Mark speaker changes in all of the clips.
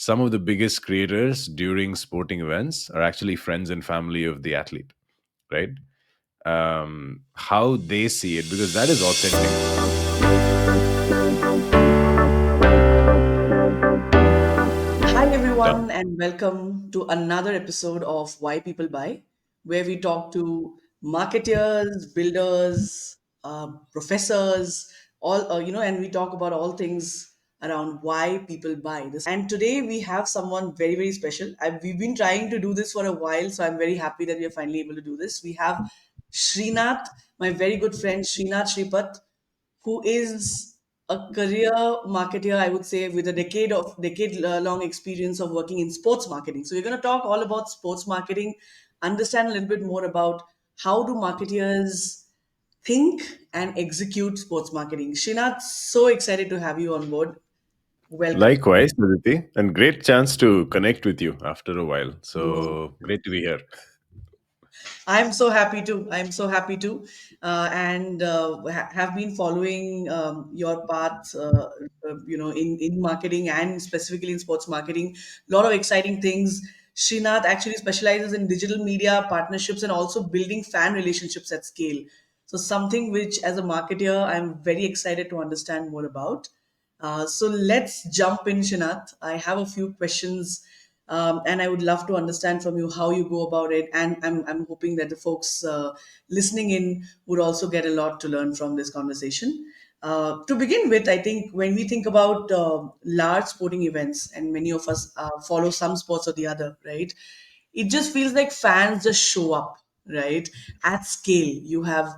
Speaker 1: some of the biggest creators during sporting events are actually friends and family of the athlete, right? How they see it, because that is authentic.
Speaker 2: Hi,
Speaker 1: Yeah.
Speaker 2: everyone, and welcome to another episode of Why People Buy, where we talk to marketers, builders, professors, and we talk about all things around why people buy. And today we have someone very, very special. We've been trying to do this for a while, so I'm very happy that we are finally able to do this. We have Srinath, my very good friend Srinath Sripath, who is a career marketer, I would say, with a decade long experience of working in sports marketing. So we're going to talk all about sports marketing, understand a little bit more about how do marketers think and execute sports marketing. Srinath, so excited to have you on board. Welcome.
Speaker 1: Likewise, Aditi, and great chance to connect with you after a while.
Speaker 2: Yes.
Speaker 1: So great to be here.
Speaker 2: I'm so happy to. I'm so happy to, and have been following your path. In marketing and specifically in sports marketing, a lot of exciting things. Srinath actually specializes in digital media partnerships and also building fan relationships at scale. So something which, as a marketer, I'm very excited to understand more about. So let's jump in, Srinath. I have a few questions and I would love to understand from you how you go about it. And I'm hoping that the folks listening in would also get a lot to learn from this conversation. To begin with, I think when we think about large sporting events, and many of us follow some sports or the other, right? It just feels like fans just show up, right? At scale. You have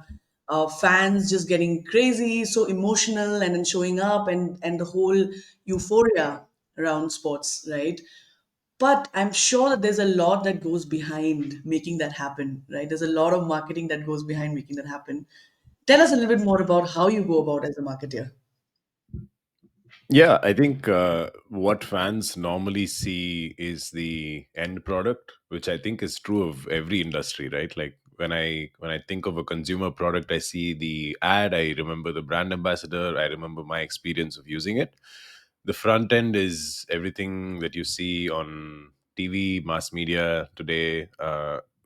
Speaker 2: fans just getting crazy, so emotional, and then showing up, and the whole euphoria around sports, right? But I'm sure that there's a lot that goes behind making that happen, right? There's a lot of marketing that goes behind making that happen. Tell us a little bit more about how you go about as a marketer.
Speaker 1: Yeah, I think what fans normally see is the end product, which I think is true of every industry, right? Like when I think of a consumer product, I see the ad, I remember the brand ambassador, I remember my experience of using it. The front end is everything that you see on TV, mass media today,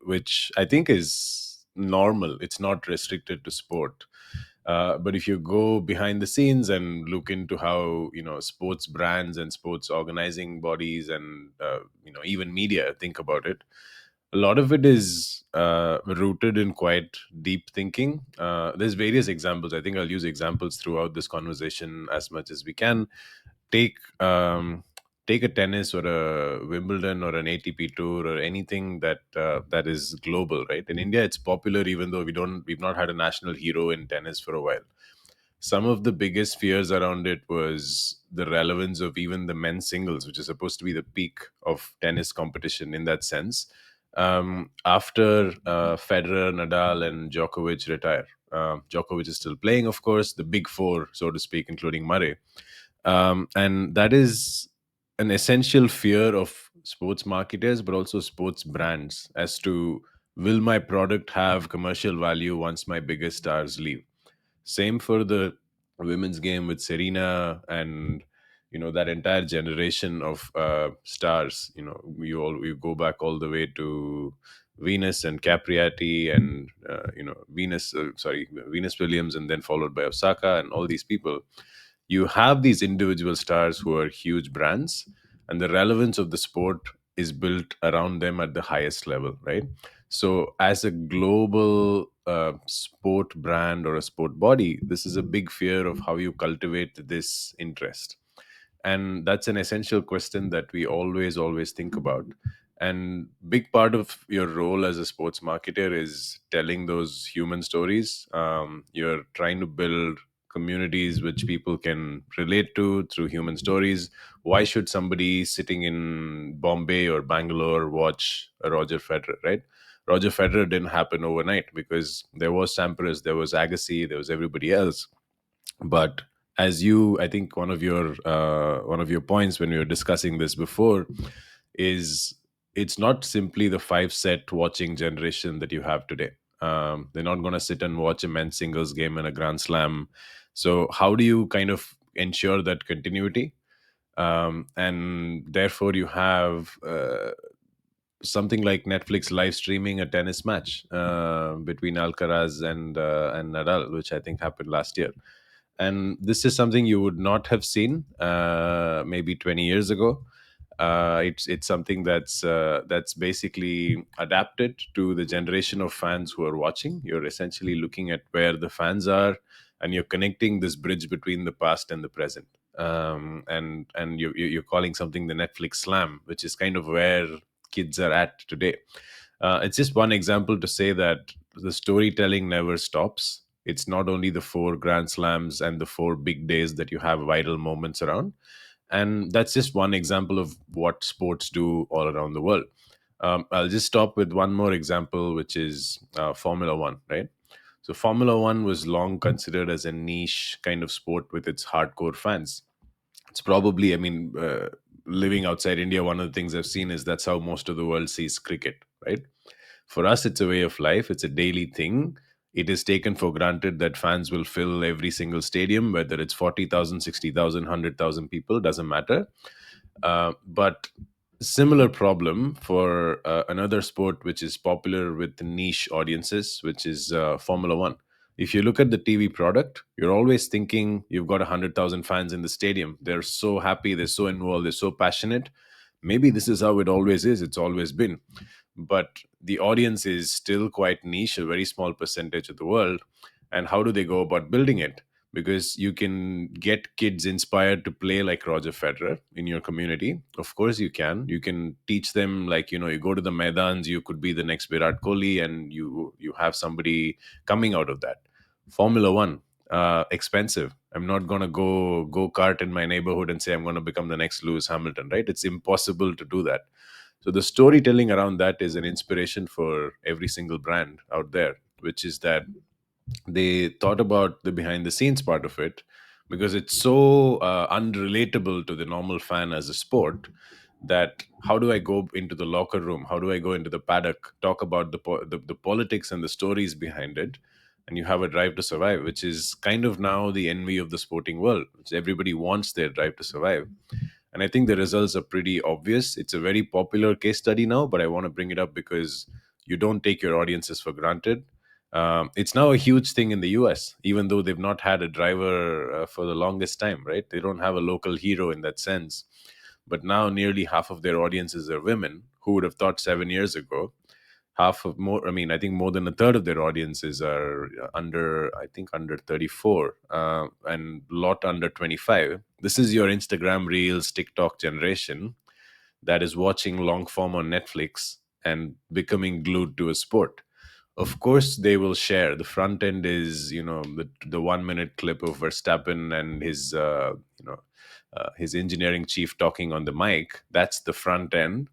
Speaker 1: which I think is normal. It's not restricted to sport. But if you go behind the scenes and look into how sports brands and sports organizing bodies and even media think about it, a lot of it is rooted in quite deep thinking. There's various examples. I think I'll use examples throughout this conversation as much as we can. Take take a tennis or a Wimbledon or an ATP tour or anything that is global, right? In India, it's popular, even though we've not had a national hero in tennis for a while. Some of the biggest fears around it was the relevance of even the men's singles, which is supposed to be the peak of tennis competition in that sense. After Federer, Nadal, and Djokovic retire, Djokovic is still playing, of course, the big four, so to speak, including Murray. And that is an essential fear of sports marketers, but also sports brands, as to will my product have commercial value once my biggest stars leave? Same for the women's game with Serena and that entire generation of stars. We go back all the way to Venus and Capriati and Venus Williams, and then followed by Osaka and all these people. You have these individual stars who are huge brands, and the relevance of the sport is built around them at the highest level, right? So as a global sport brand or a sport body, this is a big fear of how you cultivate this interest. And that's an essential question that we always think about. And big part of your role as a sports marketer is telling those human stories. You're trying to build communities which people can relate to through human stories. Why should somebody sitting in Bombay or Bangalore watch a Roger Federer, right? Roger Federer didn't happen overnight, because there was Sampras, there was Agassi, there was everybody else. But as you, I think one of your points when we were discussing this before is, it's not simply the 5 set watching generation that you have today. They're not going to sit and watch a men's singles game and a grand slam. So how do you kind of ensure that continuity? And therefore you have something like Netflix live streaming a tennis match between Alcaraz and Nadal, which I think happened last year. And this is something you would not have seen maybe 20 years ago. It's something that's basically adapted to the generation of fans who are watching. You're essentially looking at where the fans are, and you're connecting this bridge between the past and the present. And you're calling something the Netflix slam, which is kind of where kids are at today. It's just one example to say that the storytelling never stops. It's not only the four grand slams and the four big days that you have viral moments around. And that's just one example of what sports do all around the world. I'll just stop with one more example, which is Formula One, right? So, Formula One was long considered as a niche kind of sport with its hardcore fans. It's probably, I mean, living outside India, one of the things I've seen is that's how most of the world sees cricket, right? For us, it's a way of life, it's a daily thing. It is taken for granted that fans will fill every single stadium, whether it's 40,000, 60,000, 100,000 people, doesn't matter. But similar problem for another sport which is popular with niche audiences, which is Formula One. If you look at the TV product, you're always thinking you've got 100,000 fans in the stadium. They're so happy, they're so involved, they're so passionate. Maybe this is how it always is. It's always been, but the audience is still quite niche, a very small percentage of the world. And how do they go about building it? Because you can get kids inspired to play like Roger Federer in your community. Of course you can. You can teach them, like, you go to the Maidans, you could be the next Virat Kohli, and you have somebody coming out of that. Formula One, expensive. I'm not gonna go kart in my neighborhood and say I'm gonna become the next Lewis Hamilton, right? It's impossible to do that. So the storytelling around that is an inspiration for every single brand out there, which is that they thought about the behind the scenes part of it, because it's so unrelatable to the normal fan as a sport, that how do I go into the locker room, how do I go into the paddock, talk about the politics and the stories behind it, and you have a drive to survive, which is kind of now the envy of the sporting world, which everybody wants their drive to survive. And I think the results are pretty obvious. It's a very popular case study now, but I want to bring it up because you don't take your audiences for granted. It's now a huge thing in the US, even though they've not had a driver for the longest time, right? They don't have a local hero in that sense. But now nearly half of their audiences are women. Who would have thought 7 years ago? Half of more, I mean, I think more than a third of their audiences are under, I think, under 34, and a lot under 25. This is your Instagram Reels, TikTok generation that is watching long form on Netflix and becoming glued to a sport. Of course, they will share. The front end is, the 1 minute clip of Verstappen and his engineering chief talking on the mic. That's the front end.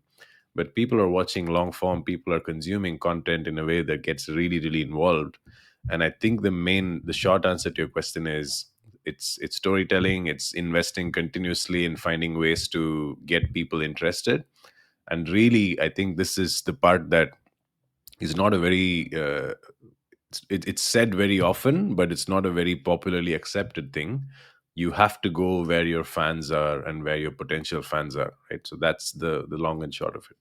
Speaker 1: But people are watching long form. People are consuming content in a way that gets really, really involved. And I think the short answer to your question is it's storytelling. It's investing continuously in finding ways to get people interested. And really, I think this is the part that is not a very it's said very often, but it's not a very popularly accepted thing. You have to go where your fans are and where your potential fans are, right? So that's the long and short of it.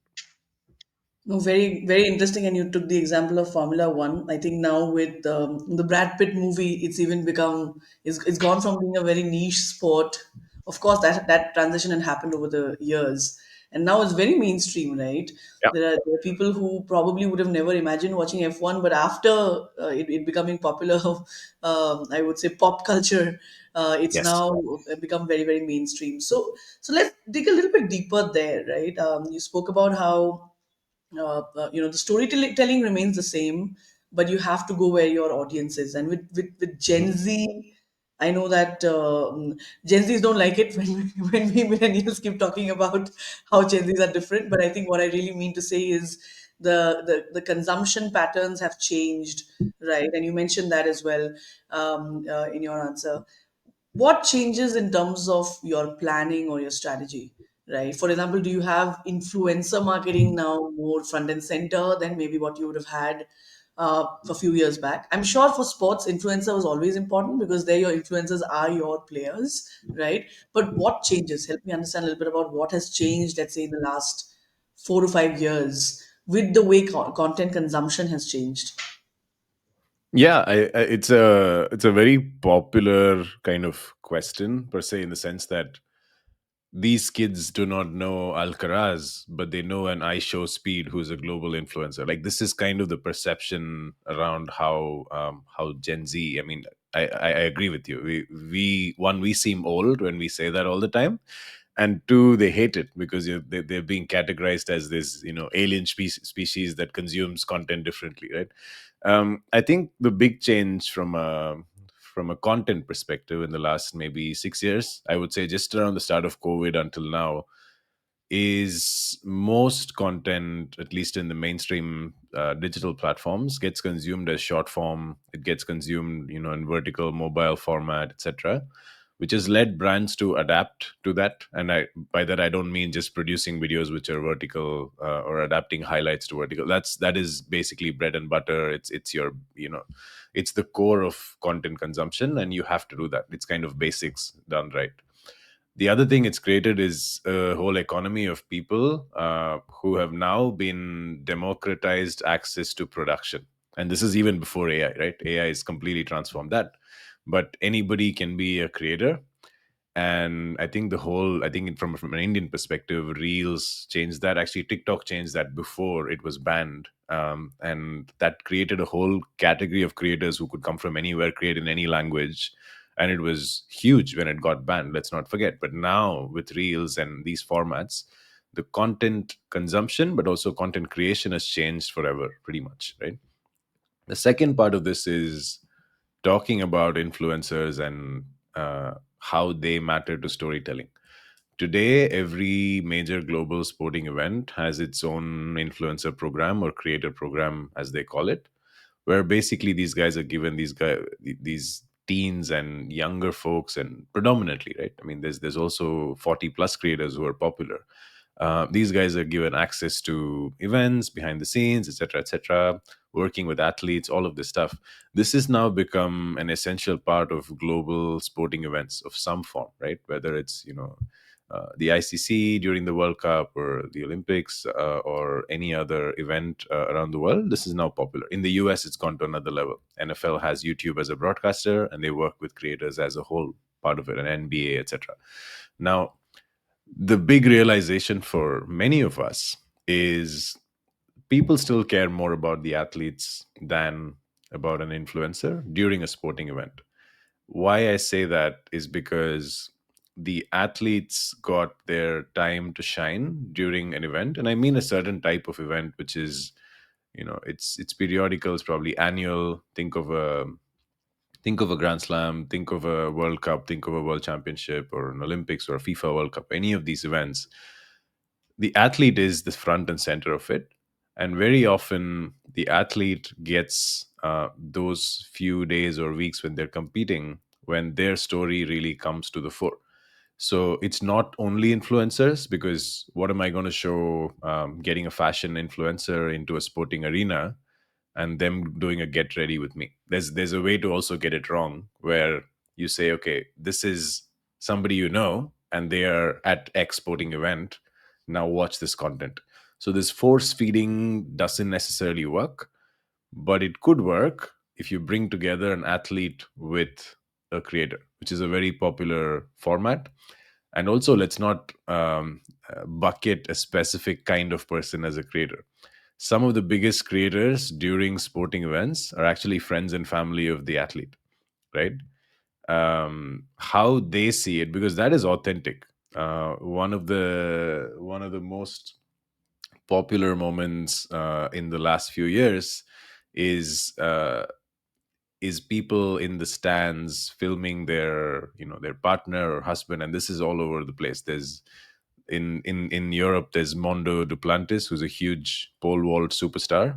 Speaker 2: No, very, very interesting. And you took the example of Formula One. I think now with the Brad Pitt movie, it's even become it's gone from being a very niche sport. Of course, that transition had happened over the years, and now it's very mainstream, right?
Speaker 1: Yeah.
Speaker 2: There are people who probably would have never imagined watching F1, but after it becoming popular, I would say pop culture, it's
Speaker 1: Yes.
Speaker 2: now become very, very mainstream. So let's dig a little bit deeper there, right? You spoke about how the storytelling remains the same, but you have to go where your audience is. And with Gen
Speaker 1: Mhm.
Speaker 2: Z, I know that Gen Zs don't like it when when we millennials keep talking about how Gen Zs are different. But I think what I really mean to say is the consumption patterns have changed, right? And you mentioned that as well in your answer. What changes in terms of your planning or your strategy, right? For example, do you have influencer marketing now more front and center than maybe what you would have had, a few years back. I'm sure for sports, influencer was always important because there your influencers are your players, right? But what changes? Help me understand a little bit about what has changed, let's say, in the last 4 to 5 years with the way content consumption has changed.
Speaker 1: Yeah, it's a very popular kind of question per se, in the sense that these kids do not know Alcaraz, but they know an I Show Speed, who's a global influencer. Like, this is kind of the perception around how Gen Z. I mean, I agree with you. We one, we seem old when we say that all the time, and two, they hate it because they're being categorized as this, alien species that consumes content differently, right? I think the big change from a content perspective in the last maybe 6 years, I would say just around the start of COVID until now, is most content, at least in the mainstream digital platforms, gets consumed as short form. It gets consumed, in vertical, mobile format, etc., which has led brands to adapt to that. And by that, I don't mean just producing videos which are vertical, or adapting highlights to vertical. That is basically bread and butter. It's your, it's the core of content consumption, and you have to do that. It's kind of basics done right. The other thing it's created is a whole economy of people who have now been democratized access to production. And this is even before AI, right? AI has completely transformed that. But anybody can be a creator. And I think from an Indian perspective, Reels changed that. Actually, TikTok changed that before it was banned. And that created a whole category of creators who could come from anywhere, create in any language. And it was huge when it got banned, let's not forget. But now, with Reels and these formats, the content consumption, but also content creation, has changed forever, pretty much, right? The second part of this is talking about influencers and how they matter to storytelling. Today, every major global sporting event has its own influencer program, or creator program, as they call it, where basically these guys are given these teens and younger folks, and predominantly, right? I mean, there's also 40 plus creators who are popular. These guys are given access to events behind the scenes, etc., etc., working with athletes, all of this stuff. This has now become an essential part of global sporting events of some form, right? Whether it's, the ICC during the World Cup, or the Olympics, or any other event around the world. This is now popular. In the US, it's gone to another level. NFL has YouTube as a broadcaster, and they work with creators as a whole part of it, and NBA, etc. Now, the big realization for many of us is people still care more about the athletes than about an influencer during a sporting event. Why I say that is because the athletes got their time to shine during an event, and I mean a certain type of event, which is, it's periodical, it's probably annual. Think of a Grand Slam, think of a World Cup, think of a World Championship, or an Olympics, or a FIFA World Cup. Any of these events, the athlete is the front and center of it. And very often, the athlete gets those few days or weeks when they're competing, when their story really comes to the fore. So it's not only influencers, because what am I going to show, getting a fashion influencer into a sporting arena and them doing a get ready with me? There's a way to also get it wrong, where you say, okay, this is somebody and they are at X sporting event. Now watch this content. So this force feeding doesn't necessarily work, but it could work if you bring together an athlete with a creator, which is a very popular format. And also, let's not bucket a specific kind of person as a creator. Some of the biggest creators during sporting events are actually friends and family of the athlete, right? How they see it, because that is authentic. One of the most popular moments in the last few years is people in the stands filming their partner or husband, and this is all over the place. There's in Europe, there's Mondo Duplantis, who's a huge pole vault superstar.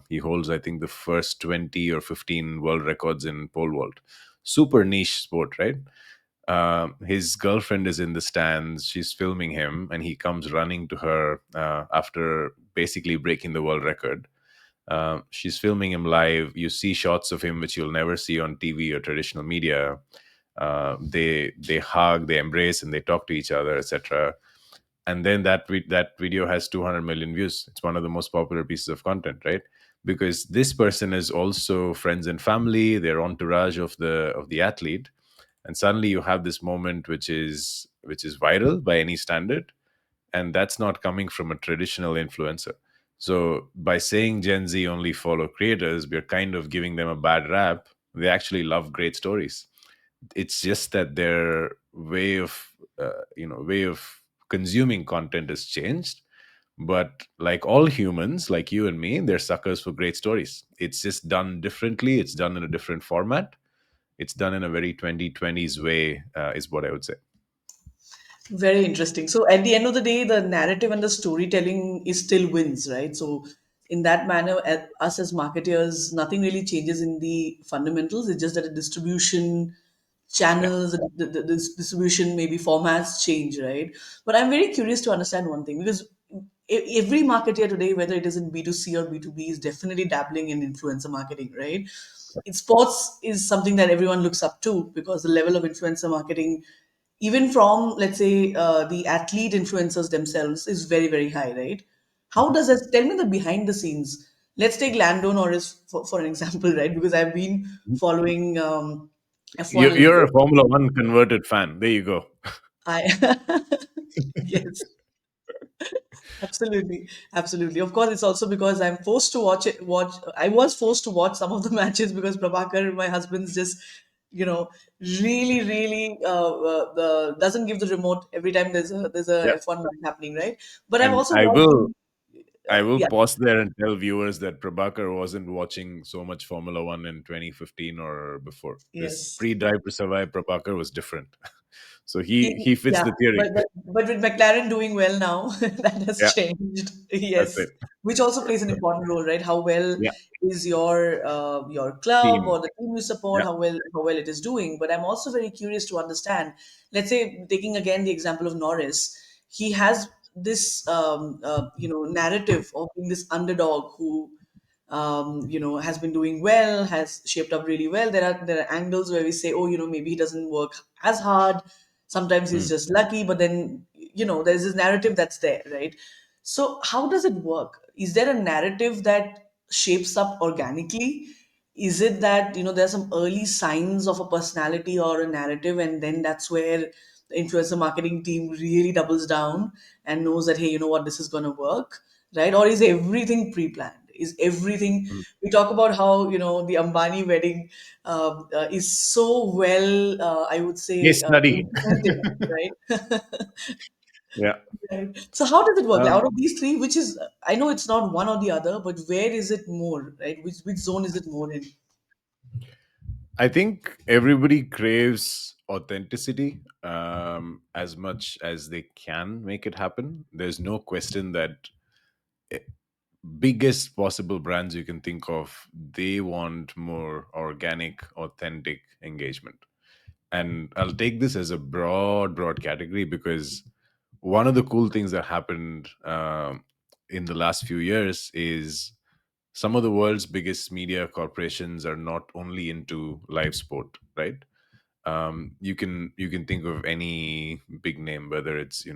Speaker 1: He holds, I think, the first 20 or 15 world records in pole vault. Super niche sport, right? His girlfriend is in the stands. She's filming him, and he comes running to her after basically breaking the world record. She's filming him live. You see shots of him which you'll never see on TV or traditional media. They hug, they embrace, and they talk to each other, etc. And then that video has 200 million views. It's one of the most popular pieces of content, right? Because this person is also friends and family. They're entourage of the athlete, and suddenly you have this moment which is viral by any standard, and that's not coming from a traditional influencer. So by saying Gen Z only follow creators, we're kind of giving them a bad rap. They actually love great stories. It's just that their way of consuming content has changed. But like all humans, like you and me, they're suckers for great stories. It's just done differently. It's done in a different format. It's done in a very 2020s way, is what I would say.
Speaker 2: Very interesting. So at the end of the day, the narrative and the storytelling is still wins, right? So in that manner, us as marketers, nothing really changes in the fundamentals. It's just that the distribution
Speaker 1: Yeah.
Speaker 2: channels, the distribution, maybe formats change, right? But I'm very curious to understand one thing because every marketer today, whether it is in B2C or B2B, is definitely dabbling in influencer marketing, right? In sports is something that everyone looks up to because the level of influencer marketing, even from let's say the athlete influencers themselves, is very very high, right? How does that, tell me the behind the scenes. Let's take Lando Norris for an example, right? Because I've been following F1 a little
Speaker 1: You're a
Speaker 2: bit.
Speaker 1: Formula One converted fan. There you go.
Speaker 2: I yes, absolutely, absolutely. Of course, it's also because I'm forced to watch it. Watch. I was forced to watch some of the matches because Prabhakar, my husband's just, you know, really, really doesn't give the remote every time there's a
Speaker 1: Yeah.
Speaker 2: F1 match happening, right? But I've
Speaker 1: And
Speaker 2: also watched.
Speaker 1: I will
Speaker 2: Yeah.
Speaker 1: pause there and tell viewers that Prabhakar wasn't watching so much Formula One in 2015 or before. This
Speaker 2: Yes.
Speaker 1: pre-Drive to Survive Prabhakar was different. So
Speaker 2: He,
Speaker 1: he fits
Speaker 2: yeah,
Speaker 1: the theory.
Speaker 2: but with McLaren doing well now, that has
Speaker 1: Yeah,
Speaker 2: changed.
Speaker 1: that's it.
Speaker 2: Yes, which also plays an important role, right? How well
Speaker 1: Yeah,
Speaker 2: is your club
Speaker 1: team.
Speaker 2: or the team you support?
Speaker 1: Yeah.
Speaker 2: How well it is doing? But I'm also very curious to understand. Let's say taking again the example of Norris, he has this narrative of being this underdog who has been doing well, has shaped up really well. There are angles where we say, oh, maybe he doesn't work as hard. Sometimes he's
Speaker 1: Mm.
Speaker 2: just lucky, but then there's this narrative that's there, right? So how does it work? Is there a narrative that shapes up organically? Is it that there's some early signs of a personality or a narrative, and then that's where the influencer marketing team really doubles down and knows that, hey, you know what, this is going to work, right? Or is everything pre-planned? Is everything,
Speaker 1: Mm.
Speaker 2: we talk about how the Ambani wedding is so well, I would say,
Speaker 1: Case study.
Speaker 2: implemented, right?
Speaker 1: Yeah.
Speaker 2: Right. So how does it work? Like,
Speaker 1: Um,
Speaker 2: out of these three, which is, I know it's not one or the other, but where is it more, right? Which zone is it more in?
Speaker 1: I think everybody craves authenticity as much as they can make it happen. There's no question that biggest possible brands you can think of, they want more organic, authentic engagement. And I'll take this as a broad category because one of the cool things that happened in the last few years is some of the world's biggest media corporations are not only into live sport, right? You can think of any big name, whether it's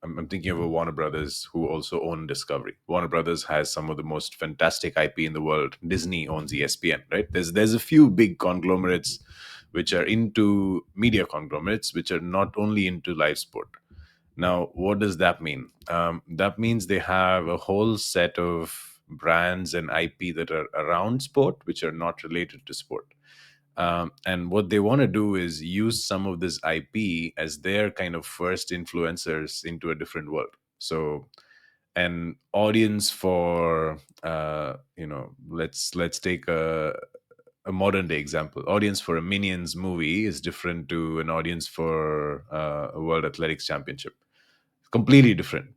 Speaker 1: I'm thinking of a Warner Brothers who also own Discovery. Warner Brothers has some of the most fantastic IP in the world. Disney owns ESPN, right? There's a few big conglomerates which are into media conglomerates which are not only into live sport. Now, what does that mean? That means they have a whole set of brands and IP that are around sport, which are not related to sport. And what they want to do is use some of this IP as their kind of first influencers into a different world. So, an audience for let's take a modern day example. Audience for a Minions movie is different to an audience for a World Athletics Championship. Completely different.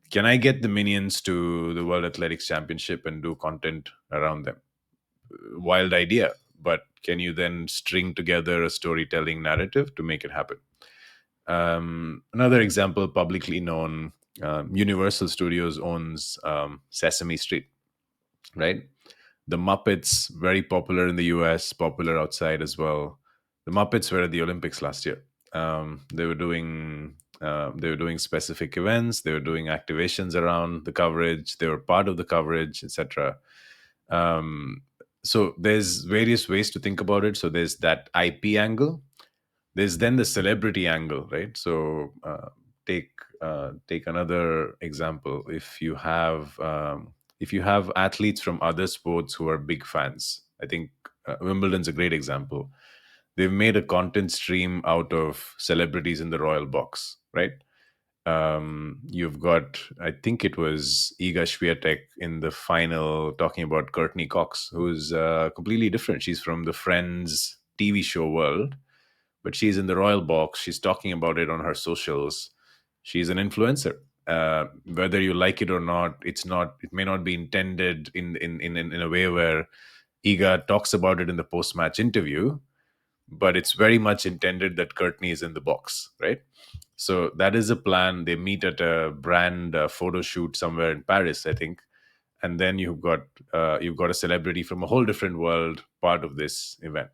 Speaker 1: Can I get the Minions to the World Athletics Championship and do content around them? Wild idea, but can you then string together a storytelling narrative to make it happen? Another example, publicly known, Universal Studios owns Sesame Street, right? The Muppets, very popular in the US, popular outside as well. The Muppets were at the Olympics last year. They were doing specific events. They were doing activations around the coverage. They were part of the coverage, etc. Um, so there's various ways to think about it. So there's that IP angle. There's then the celebrity angle, right? So take take another example. If you have athletes from other sports who are big fans, I think Wimbledon's a great example. They've made a content stream out of celebrities in the royal box, right? You've got, I think it was Iga Swiatek in the final talking about Courtney Cox, who's completely different. She's from the Friends TV show world, but she's in the royal box. She's talking about it on her socials. She's an influencer. Whether you like it or not, it's not. It may not be intended in a way where Iga talks about it in the post match interview, but it's very much intended that Courtney is in the box, right? So that is a plan. They meet at a brand photo shoot somewhere in Paris, I think, and then you've got a celebrity from a whole different world part of this event,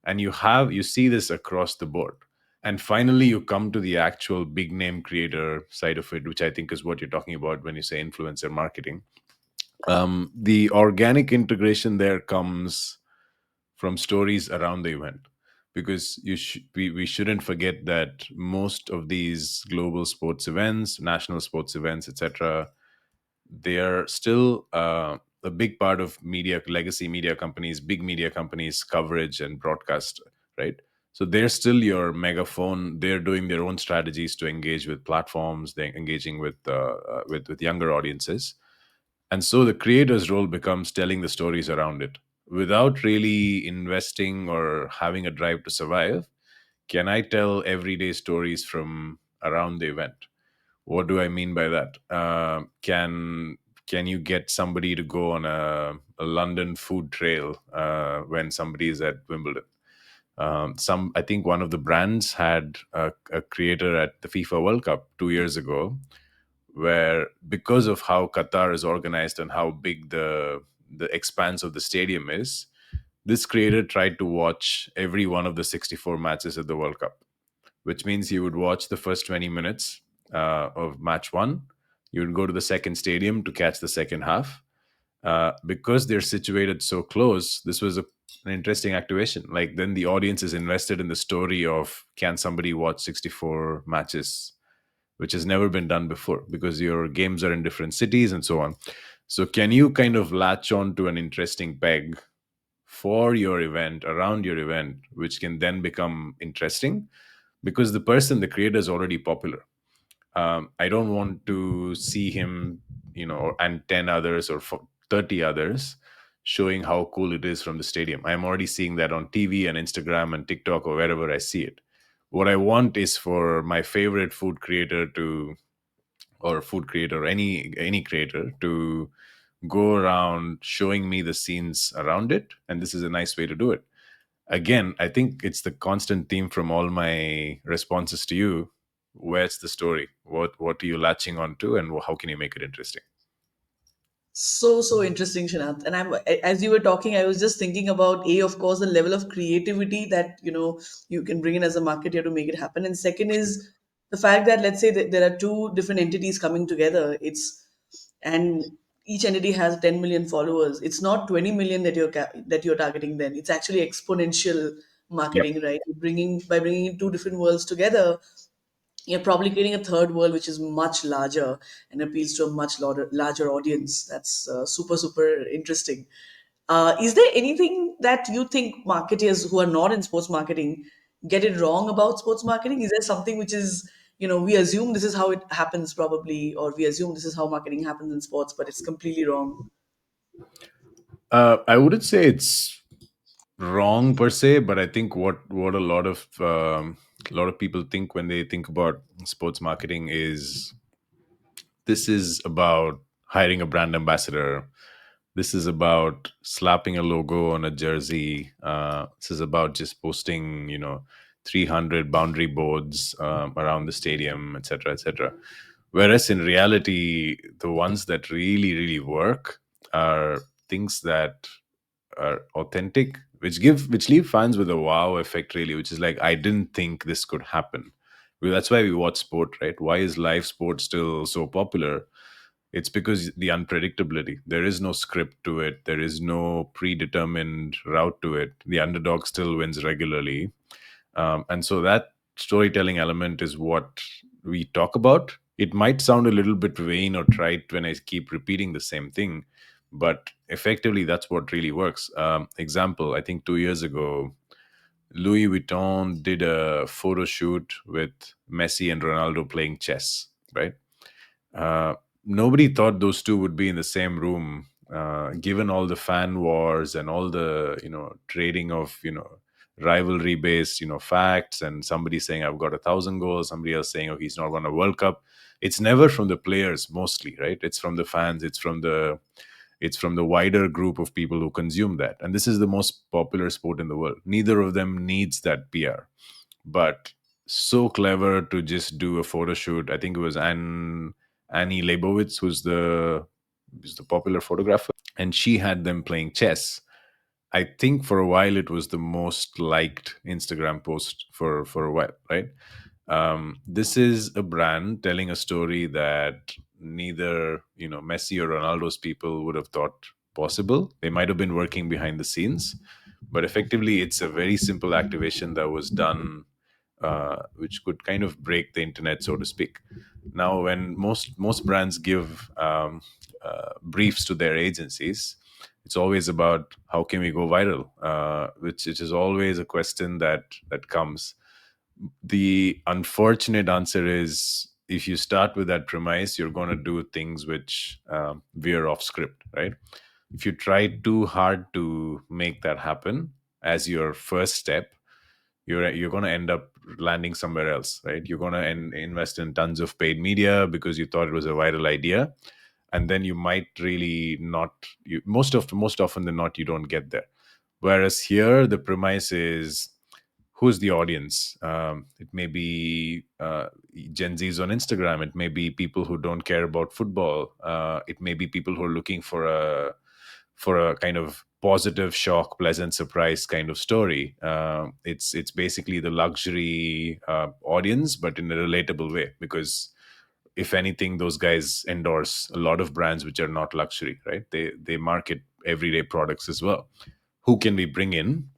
Speaker 1: and you see this across the board. And finally you come to the actual big name creator side of it, which I think is what you're talking about when you say influencer marketing. The organic integration there comes from stories around the event, because we shouldn't forget that most of these global sports events, national sports events, etc., they are still a big part of media, legacy media companies, big media companies coverage and broadcast, right? So they're still your megaphone. They're doing their own strategies to engage with platforms. They're engaging with younger audiences, and so the creator's role becomes telling the stories around it without really investing or having a drive to survive. Can I tell everyday stories from around the event? What do I mean by that? Can you get somebody to go on a London food trail when somebody is at Wimbledon? Some I think one of the brands had a creator at the FIFA World Cup 2 years ago, where because of how Qatar is organized and how big the expanse of the stadium is, this creator tried to watch every one of the 64 matches at the World Cup, which means you would watch the first 20 minutes of match one. You would go to the second stadium to catch the second half. Because they're situated so close, this was an interesting activation. Like, then the audience is invested in the story of, can somebody watch 64 matches, which has never been done before because your games are in different cities and so on. So, can you kind of latch on to an interesting peg for your event, around your event, which can then become interesting because the person, the creator, is already popular. I don't want to see him, and 10 others or 30 others showing how cool it is from the stadium. I'm already seeing that on TV and Instagram and TikTok or wherever I see it. What I want is for my favorite food creator to, or food creator, any creator to go around showing me the scenes around it. And this is a nice way to do it. Again, I think it's the constant theme from all my responses to you. Where's the story? What are you latching onto, and how can you make it interesting?
Speaker 2: So interesting, Shanat. And as you were talking, I was just thinking about of course, the level of creativity that you can bring in as a marketer to make it happen. And second is the fact that, let's say that there are two different entities coming together. And each entity has 10 million followers. It's not 20 million that you're targeting. Then it's actually exponential
Speaker 1: Yep.
Speaker 2: marketing, right? By bringing in two different worlds together, you're probably creating a third world which is much larger and appeals to a much larger audience. That's super interesting. Is there anything that you think marketers who are not in sports marketing get it wrong about sports marketing? Is there something which is, we assume this is how it happens probably, or we assume this is how marketing happens in sports, but it's completely wrong?
Speaker 1: I wouldn't say it's wrong per se, but I think what a lot of people think when they think about sports marketing is, this is about hiring a brand ambassador. This is about slapping a logo on a jersey. This is about just posting, 300 boundary boards around the stadium, etc., etc. Whereas in reality, the ones that really, really work are things that are authentic, which leave fans with a wow effect, really, which is like, I didn't think this could happen. Well, that's why we watch sport, right? Why is live sport still so popular? It's because the unpredictability. There is no script to it. There is no predetermined route to it. The underdog still wins regularly, and so that storytelling element is what we talk about. It might sound a little bit vain or trite when I keep repeating the same thing, but effectively, that's what really works. Example: I think 2 years ago, Louis Vuitton did a photo shoot with Messi and Ronaldo playing chess, right? Uh, Nobody thought those two would be in the same room, given all the fan wars and all the trading of rivalry based facts, and somebody saying I've got 1,000 goals, somebody else saying, oh, he's not won a World Cup. It's never from the players mostly, right? It's from the fans. It's from the wider group of people who consume that, and this is the most popular sport in the world. Neither of them needs that PR, but so clever to just do a photo shoot. I think it was Annie Leibovitz who's the popular photographer, and she had them playing chess. I think for a while it was the most liked Instagram post for a while, right? This is a brand telling a story that neither Messi or Ronaldo's people would have thought possible. They might have been working behind the scenes, but effectively, it's a very simple activation that was done, which could kind of break the internet, so to speak. Now, when most brands give briefs to their agencies, it's always about how can we go viral, which is always a question that comes. The unfortunate answer is, if you start with that premise, you're going to do things which veer off script, right? If you try too hard to make that happen as your first step, you're going to end up landing somewhere else, right? You're going to invest in tons of paid media because you thought it was a viral idea, and then you might really not. Most often than not, you don't get there. Whereas here, the premise is, who's the audience? It may be Gen Zs on Instagram. It may be people who don't care about football. It may be people who are looking for a kind of positive shock, pleasant surprise kind of story. It's basically the luxury audience, but in a relatable way. Because if anything, those guys endorse a lot of brands which are not luxury, right? They market everyday products as well. Who can we bring in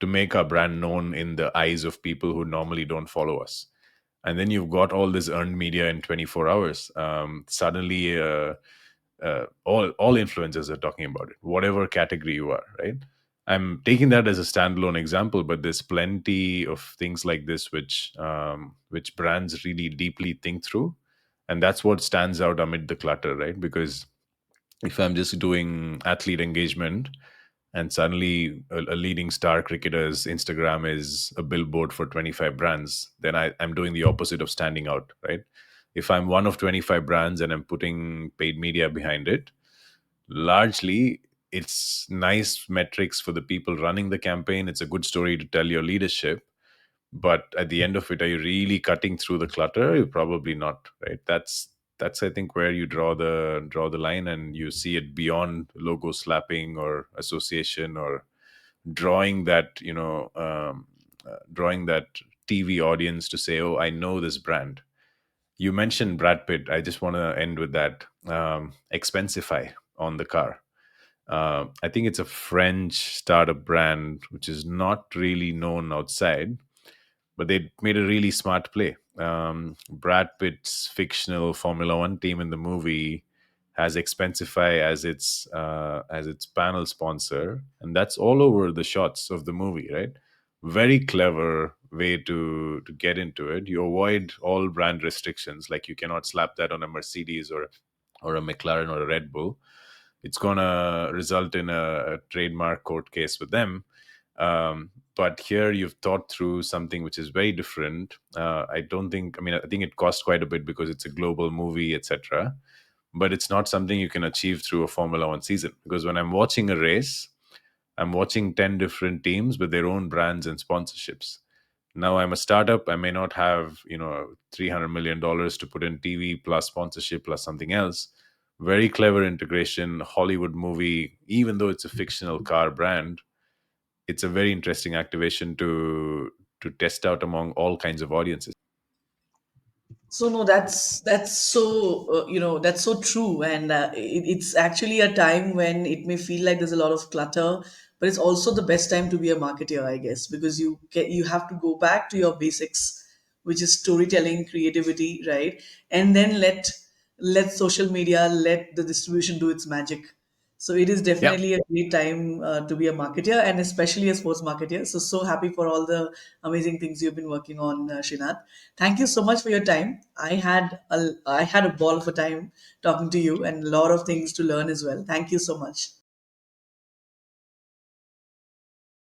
Speaker 1: to make our brand known in the eyes of people who normally don't follow us? And then you've got all this earned media in 24 hours. Suddenly, all influencers are talking about it, whatever category you are, right? I'm taking that as a standalone example, but there's plenty of things like this which brands really deeply think through, and that's what stands out amid the clutter, right? Because if I'm just doing athlete engagement, and suddenly a leading star cricketer's Instagram is a billboard for 25 brands, then I'm doing the opposite of standing out, right? If I'm one of 25 brands and I'm putting paid media behind it, largely it's nice metrics for the people running the campaign. It's a good story to tell your leadership, but at the end of it, are you really cutting through the clutter? You're probably not, right? That's I think where you draw the line, and you see it beyond logo slapping or association, or drawing that drawing that TV audience to say, oh, I know this brand. You mentioned Brad Pitt. I just want to end with that. Expensify on the car. I think it's a French startup brand which is not really known outside, but they made a really smart play. Brad Pitt's fictional Formula One team in the movie has Expensify as its panel sponsor, and that's all over the shots of the movie, right? Very clever way to get into it. You avoid all brand restrictions, like you cannot slap that on a Mercedes or a McLaren or a Red Bull. It's gonna result in a trademark court case with them. But here you've thought through something which is very different. I don't think. I mean, I think it costs quite a bit because it's a global movie, etc. But it's not something you can achieve through a Formula One season. Because when I'm watching a race, I'm watching 10 different teams with their own brands and sponsorships. Now I'm a startup. I may not have $300 million to put in TV plus sponsorship plus something else. very clever integration. Hollywood movie, even though it's a fictional car brand, it's a very interesting activation to test out among all kinds of audiences.
Speaker 2: So no, that's so that's so true, and it's actually a time when it may feel like there's a lot of clutter, but it's also the best time to be a marketer, I guess, because you have to go back to your basics, which is storytelling, creativity, right, and then let social media, let the distribution do its magic. So it is
Speaker 1: Yeah.
Speaker 2: definitely a great time to be a marketer, and especially a sports marketer. So happy for all the amazing things you've been working on, Srinath. Thank you so much for your time. I had a ball of a time talking to you, and a lot of things to learn as well. Thank you so much.